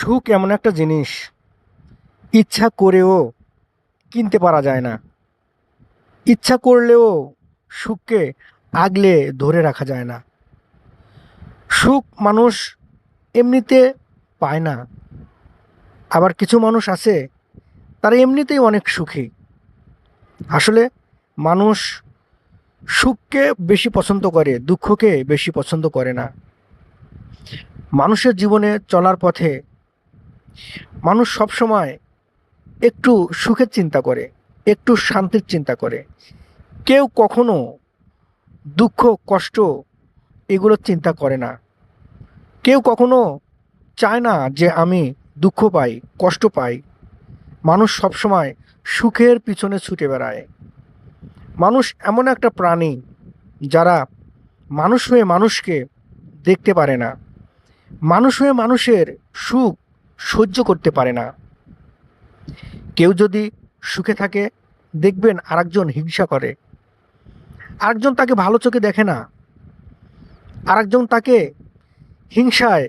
সুখ এমন একটা জিনিস, ইচ্ছা করেও কিনতে পারা যায় না। ইচ্ছা করলেও সুখকে আগলে ধরে রাখা যায় না। সুখ মানুষ এমনিতে পায় না। আবার কিছু মানুষ আছে, তারা এমনিতেই অনেক সুখী। আসলে মানুষ সুখকে বেশি পছন্দ করে, দুঃখকে বেশি পছন্দ করে না। মানুষের জীবনে চলার পথে মানুষ সবসময় একটু সুখের চিন্তা করে, একটু শান্তির চিন্তা করে। কেউ কখনো দুঃখ, কষ্ট এগুলোর চিন্তা করে না। কেউ কখনো চায় না যে আমি দুঃখ পাই, কষ্ট পাই। মানুষ সবসময় সুখের পিছনে ছুটে বেড়ায়। মানুষ এমন একটা প্রাণী যারা মানুষ হয়ে মানুষকে দেখতে পারে না। মানুষ হয়ে মানুষের সুখ সহ্য করতে পারে না। কেউ যদি সুখে থাকে, দেখবেন আরেকজন হিংসা করে, আরেকজন তাকে ভালো চোখে দেখে না, আরেকজন তাকে হিংসায়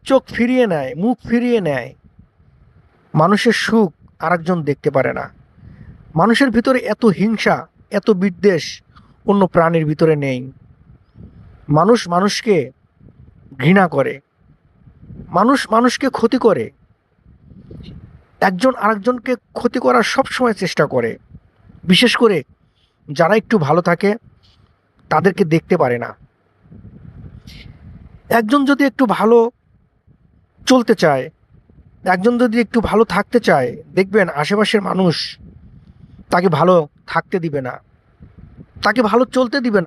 চোখ ফিরিয়ে নেয়, মুখ ফিরিয়ে নেয়। মানুষের সুখ আরেকজন দেখতে পারে না। মানুষের ভিতরে এত হিংসা, এত বিদ্বেষ অন্য প্রাণীর ভিতরে নেই। মানুষ মানুষকে ঘৃণা করে, মানুষ মানুষকে ক্ষতি করে, একজন আরেকজনকে ক্ষতি করার সবসময় চেষ্টা করে। বিশেষ করে যারা একটু ভালো থাকে তাদেরকে দেখতে পারে না। একজন যদি একটু ভালো চলতে চায়, একজন যদি একটু ভালো থাকতে চায়, দেখবেন আশেপাশের মানুষ তাকে ভালো থাকতে দিবে না, তাকে ভালো চলতে দিবে না।